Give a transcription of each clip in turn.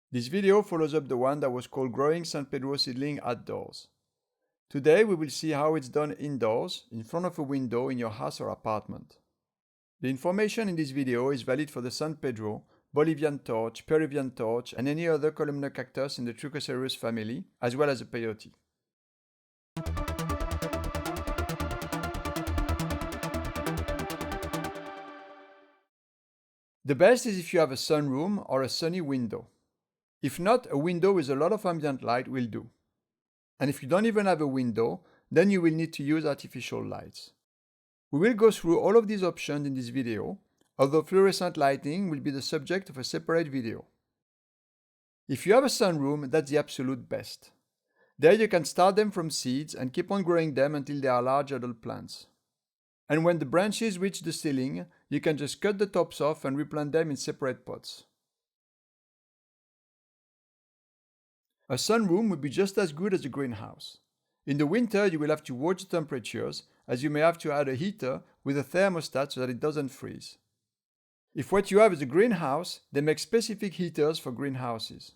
This video follows up the one that was called Growing San Pedro Seedling Outdoors. Today we will see how it's done indoors, in front of a window in your house or apartment. The information in this video is valid for the San Pedro, Bolivian Torch, Peruvian Torch, and any other columnar cactus in the Trichocereus family, as well as the Peyote. The best is if you have a sunroom or a sunny window. If not, a window with a lot of ambient light will do. And if you don't even have a window, then you will need to use artificial lights. We will go through all of these options in this video, although fluorescent lighting will be the subject of a separate video. If you have a sunroom, that's the absolute best. There you can start them from seeds and keep on growing them until they are large adult plants. And when the branches reach the ceiling, you can just cut the tops off and replant them in separate pots. A sunroom would be just as good as a greenhouse. In the winter, you will have to watch the temperatures, as you may have to add a heater with a thermostat so that it doesn't freeze. If what you have is a greenhouse, they make specific heaters for greenhouses.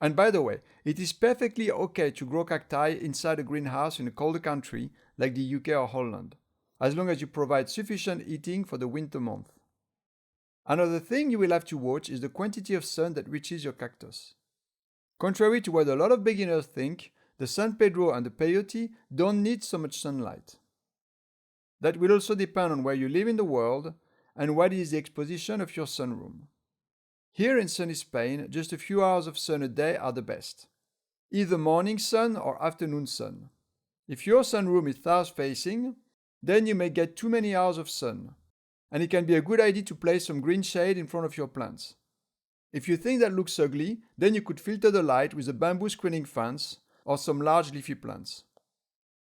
And by the way, it is perfectly okay to grow cacti inside a greenhouse in a colder country like the UK or Holland, as long as you provide sufficient heating for the winter months. Another thing you will have to watch is the quantity of sun that reaches your cactus. Contrary to what a lot of beginners think, the San Pedro and the Peyote don't need so much sunlight. That will also depend on where you live in the world and what is the exposition of your sunroom. Here in sunny Spain, just a few hours of sun a day are the best. Either morning sun or afternoon sun. If your sunroom is south-facing, then you may get too many hours of sun, and it can be a good idea to place some green shade in front of your plants. If you think that looks ugly, then you could filter the light with a bamboo screening fence or some large leafy plants.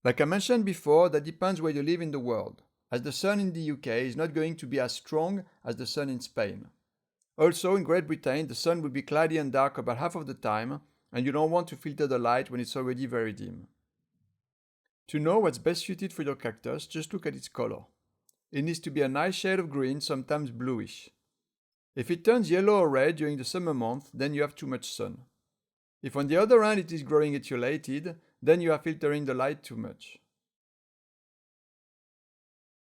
Like I mentioned before, that depends where you live in the world, as the sun in the UK is not going to be as strong as the sun in Spain. Also, in Great Britain, the sun will be cloudy and dark about half of the time, and you don't want to filter the light when it's already very dim. To know what's best suited for your cactus, just look at its color. It needs to be a nice shade of green, sometimes bluish. If it turns yellow or red during the summer months, then you have too much sun. If on the other hand it is growing etiolated, then you are filtering the light too much.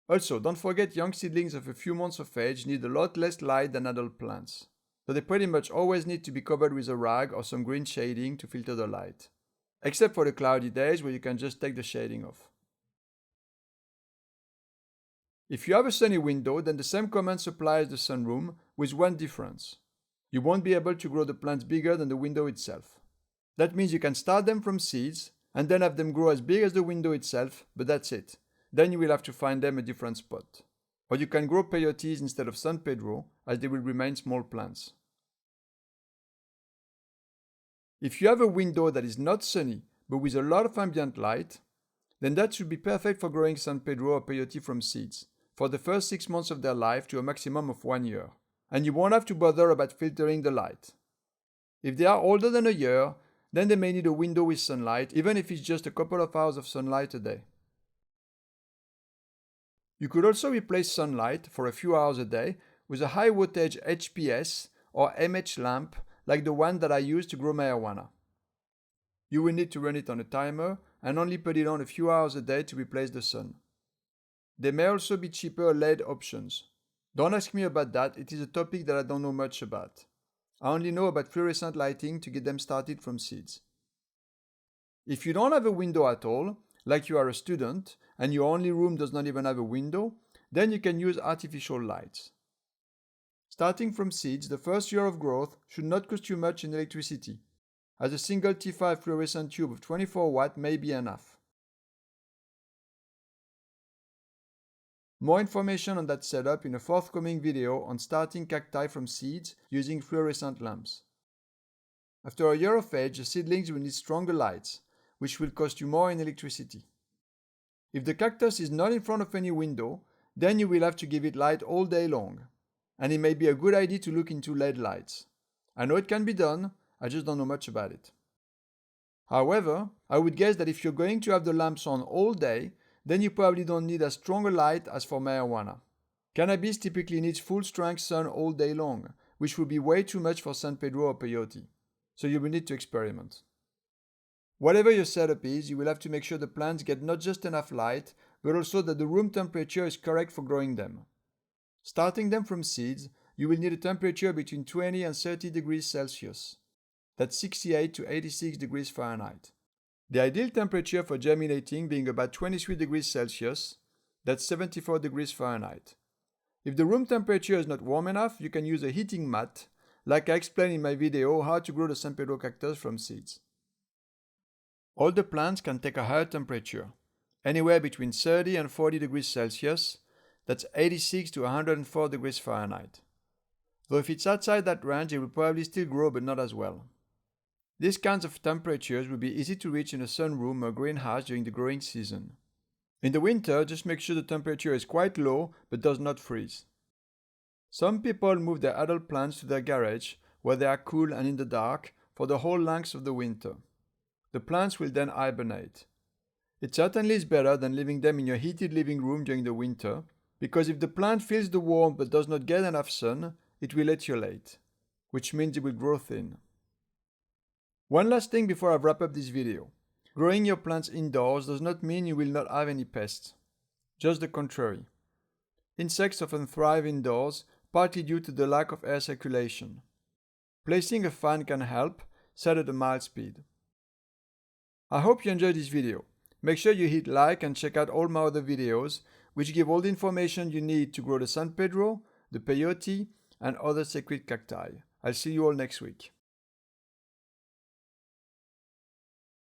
Also, don't forget young seedlings of a few months of age need a lot less light than adult plants, so they pretty much always need to be covered with a rag or some green shading to filter the light, except for the cloudy days where you can just take the shading off. If you have a sunny window, then the same comment applies to the sunroom, with one difference. You won't be able to grow the plants bigger than the window itself. That means you can start them from seeds, and then have them grow as big as the window itself, but that's it. Then you will have to find them a different spot. Or you can grow peyotes instead of San Pedro, as they will remain small plants. If you have a window that is not sunny, but with a lot of ambient light, then that should be perfect for growing San Pedro or peyote from seeds, for the first 6 months of their life to a maximum of 1 year. And you won't have to bother about filtering the light. If they are older than a year, then they may need a window with sunlight, even if it's just a couple of hours of sunlight a day. You could also replace sunlight for a few hours a day with a high wattage HPS or MH lamp like the one that I use to grow marijuana. You will need to run it on a timer and only put it on a few hours a day to replace the sun. There may also be cheaper LED options. Don't ask me about that, it is a topic that I don't know much about. I only know about fluorescent lighting to get them started from seeds. If you don't have a window at all, like you are a student, and your only room does not even have a window, then you can use artificial lights. Starting from seeds, the first year of growth should not cost you much in electricity, as a single T5 fluorescent tube of 24 watt may be enough. More information on that setup in a forthcoming video on starting cacti from seeds using fluorescent lamps. After a year of age, the seedlings will need stronger lights, which will cost you more in electricity. If the cactus is not in front of any window, then you will have to give it light all day long, and it may be a good idea to look into LED lights. I know it can be done, I just don't know much about it. However, I would guess that if you're going to have the lamps on all day, then you probably don't need as strong a light as for marijuana. Cannabis typically needs full strength sun all day long, which would be way too much for San Pedro or Peyote, so you will need to experiment. Whatever your setup is, you will have to make sure the plants get not just enough light, but also that the room temperature is correct for growing them. Starting them from seeds, you will need a temperature between 20 and 30 degrees Celsius. That's 68 to 86 degrees Fahrenheit. The ideal temperature for germinating being about 23 degrees Celsius, that's 74 degrees Fahrenheit. If the room temperature is not warm enough, you can use a heating mat, like I explained in my video how to grow the San Pedro cactus from seeds. All the plants can take a higher temperature, anywhere between 30 and 40 degrees Celsius, that's 86 to 104 degrees Fahrenheit. Though if it's outside that range, it will probably still grow but not as well. These kinds of temperatures will be easy to reach in a sunroom or greenhouse during the growing season. In the winter, just make sure the temperature is quite low but does not freeze. Some people move their adult plants to their garage where they are cool and in the dark for the whole length of the winter. The plants will then hibernate. It certainly is better than leaving them in your heated living room during the winter, because if the plant feels the warmth but does not get enough sun, it will etiolate, which means it will grow thin. One last thing before I wrap up this video. Growing your plants indoors does not mean you will not have any pests. Just the contrary. Insects often thrive indoors, partly due to the lack of air circulation. Placing a fan can help, set at a mild speed. I hope you enjoyed this video. Make sure you hit like and check out all my other videos, which give all the information you need to grow the San Pedro, the Peyote, and other sacred cacti. I'll see you all next week.